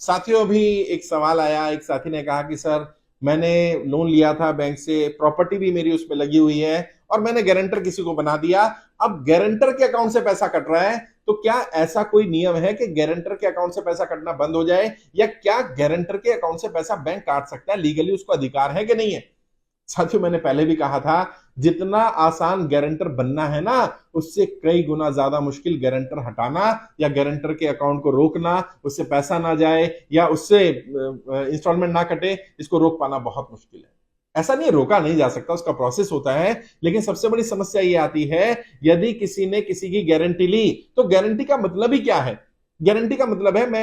साथियों, अभी एक सवाल आया। एक साथी ने कहा कि सर, मैंने लोन लिया था बैंक से, प्रॉपर्टी भी मेरी उसमें लगी हुई है और मैंने गारंटर किसी को बना दिया। अब गारंटर के अकाउंट से पैसा कट रहा है, तो क्या ऐसा कोई नियम है कि गारंटर के अकाउंट से पैसा कटना बंद हो जाए, या क्या गारंटर के अकाउंट से पैसा बैंक काट सकता है? लीगली उसको अधिकार है कि नहीं है? साथियों, मैंने पहले भी कहा था, जितना आसान गारंटर बनना है ना, उससे कई गुना ज्यादा मुश्किल गारंटर हटाना या गारंटर के अकाउंट को रोकना, उससे पैसा ना जाए या उससे इंस्टॉलमेंट ना कटे, इसको रोक पाना बहुत मुश्किल है। ऐसा नहीं, रोका नहीं जा सकता, उसका प्रोसेस होता है। लेकिन सबसे बड़ी समस्या ये आती है, यदि किसी ने किसी की गारंटी ली, तो गारंटी का मतलब ही क्या है? गारंटी का मतलब है, मैं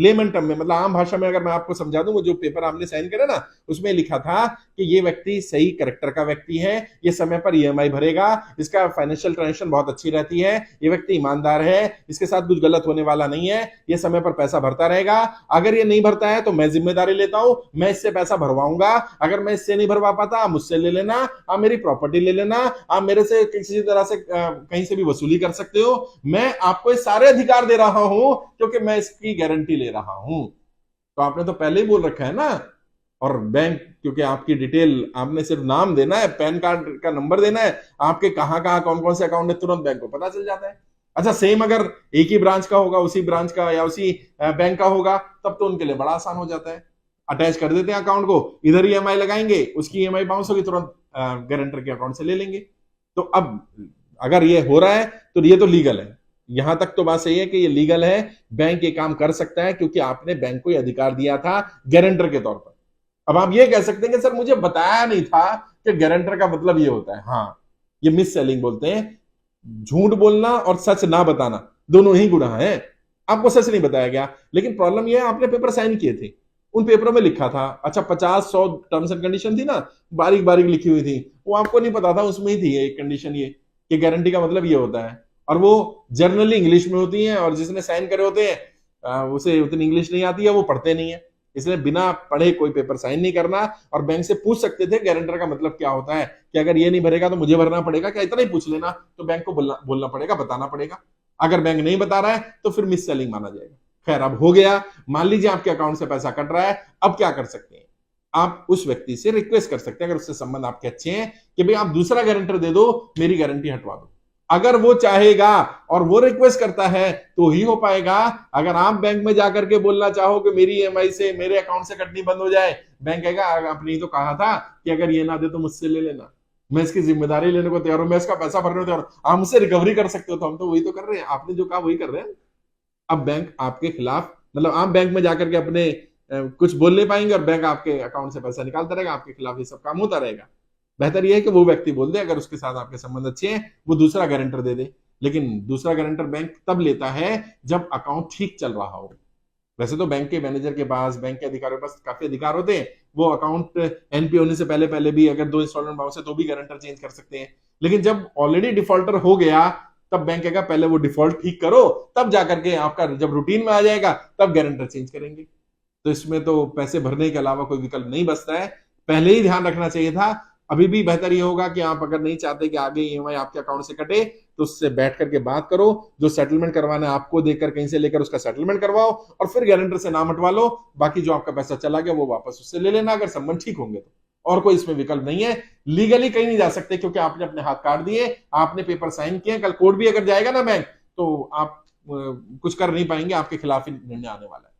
लेमन टर्म में, मतलब आम भाषा में अगर मैं आपको समझा दूं, वो जो पेपर आपने साइन करे ना, उसमें लिखा था कि ये व्यक्ति सही कैरेक्टर का व्यक्ति है, ये समय पर ईएमआई भरेगा, इसका फाइनेंशियल ट्रांजेक्शन बहुत अच्छी रहती है, ये व्यक्ति ईमानदार है, इसके साथ कुछ गलत होने वाला नहीं है, ये समय पर पैसा भरता रहेगा। अगर ये नहीं भरता है तो मैं जिम्मेदारी लेता हूं, मैं इससे पैसा भरवाऊंगा। अगर मैं इससे नहीं भरवा पाता, आप मुझसे ले लेना, आप मेरी प्रॉपर्टी ले लेना, आप मेरे से किसी तरह से कहीं से भी वसूली कर सकते हो। मैं आपको ये सारे अधिकार दे रहा हूं क्योंकि मैं इसकी गारंटी ले रहा हूं। तो आपने तो पहले ही बोल रखा है ना। और बैंक, क्योंकि आपकी डिटेल, आपने सिर्फ नाम देना है, पैन कार्ड का नंबर देना है, आपके कहां कहां कौन कौन से अकाउंट है, तुरंत बैंक को पता चल जाता है। अच्छा, सेम अगर एक ही ब्रांच का होगा, उसी ब्रांच का या उसी बैंक का होगा, तब तो उनके लिए बड़ा आसान हो जाता है। अटैच कर देते हैं अकाउंट को, इधर ईएमआई लगाएंगे, उसकी ईएमआई बाउंस होगी, तुरंत गारंटर के अकाउंट से ले लेंगे। तो अब अगर ये हो रहा है तो ये तो लीगल है। यहां तक तो बात सही है कि ये लीगल है, बैंक ये काम कर सकता है, क्योंकि आपने बैंक को ये अधिकार दिया था गारंटर के तौर पर। अब आप ये कह सकते हैं कि सर, मुझे बताया नहीं था कि गारंटर का मतलब ये होता है। हाँ, ये मिस सेलिंग बोलते हैं। झूठ बोलना और सच ना बताना दोनों ही गुनाह है। आपको सच नहीं बताया गया, लेकिन प्रॉब्लम यह है, आपने पेपर साइन किए थे, उन पेपरों में लिखा था, अच्छा 50-100 टर्म्स एंड कंडीशन थी ना, बारीक बारीक लिखी हुई थी, वो आपको नहीं पता था उसमें ही थी एक कंडीशन ये कि गारंटी का मतलब ये होता है। और वो जनरली इंग्लिश में होती है, और जिसने साइन करे होते हैं उसे उतनी इंग्लिश नहीं आती है, वो पढ़ते नहीं है। इसलिए बिना पढ़े कोई पेपर साइन नहीं करना। और बैंक से पूछ सकते थे गारंटर का मतलब क्या होता है, कि अगर ये नहीं भरेगा तो मुझे भरना पड़ेगा क्या, इतना ही पूछ लेना। तो बैंक को बोलना पड़ेगा, बताना पड़ेगा। अगर बैंक नहीं बता रहा है तो फिर मिस सेलिंग माना जाएगा। खैर, अब हो गया, मान लीजिए आपके अकाउंट से पैसा कट रहा है। अब क्या कर सकते हैं? आप उस व्यक्ति से रिक्वेस्ट कर सकते हैं, अगर उससे संबंध आपके अच्छे हैं, कि भाई आप दूसरा गारंटर दे दो, मेरी गारंटी हटवा दो। अगर वो चाहेगा और वो रिक्वेस्ट करता है तो ही हो पाएगा। अगर आप बैंक में जाकर के बोलना चाहो कि मेरी ईएमआई से, मेरे अकाउंट से कटनी बंद हो जाए, बैंक कहेगा आपने ही तो कहा था कि अगर ये ना दे तो मुझसे ले लेना, मैं इसकी जिम्मेदारी लेने को तैयार हूं, मैं इसका पैसा भरने को तैयार हूं, आप मुझसे रिकवरी कर सकते हो। तो हम तो वही तो कर रहे हैं, आपने जो कहा वही कर रहे हैं। अब बैंक आपके खिलाफ, मतलब आप बैंक में जाकर के अपने कुछ बोल नहीं पाएंगे, और बैंक आपके अकाउंट से पैसा निकालता रहेगा, आपके खिलाफ ये सब काम होता रहेगा। बेहतर यह है कि वो व्यक्ति बोल दे, अगर उसके साथ आपके संबंध अच्छे हैं, वो दूसरा गारंटर दे दे। लेकिन दूसरा गारंटर बैंक तब लेता है जब अकाउंट ठीक चल रहा हो। वैसे तो बैंक के मैनेजर के पास, बैंक के अधिकारियों के पास काफी अधिकार होते हैं, वो अकाउंट एनपी होने से पहले पहले भी अगर 2 इंस्टॉलमेंट बाउंस है तो भी गारंटर चेंज कर सकते हैं। लेकिन जब ऑलरेडी डिफॉल्टर हो गया, तब बैंक कहेगा पहले वो डिफॉल्ट ठीक करो, तब जाकर के आपका जब रूटीन में आ जाएगा तब गारंटर चेंज करेंगे। तो इसमें तो पैसे भरने के अलावा कोई विकल्प नहीं बचता है। पहले ही ध्यान रखना चाहिए था। अभी भी बेहतर ये होगा कि आप अगर नहीं चाहते कि आगे ईएमआई आपके अकाउंट से कटे, तो उससे बैठ करके बात करो, जो सेटलमेंट करवाना है आपको देकर कहीं से लेकर उसका सेटलमेंट करवाओ, और फिर गारंटर से नाम हटवा लो। बाकी जो आपका पैसा चला गया वो वापस उससे ले लेना, अगर संबंध ठीक होंगे तो। और कोई इसमें विकल्प नहीं है। लीगली कहीं नहीं जा सकते, क्योंकि आपने अपने हाथ काट दिए, आपने पेपर साइन किए। कल कोर्ट भी अगर जाएगा ना बैंक, तो आप कुछ कर नहीं पाएंगे, आपके खिलाफ ही निर्णय आने वाला है।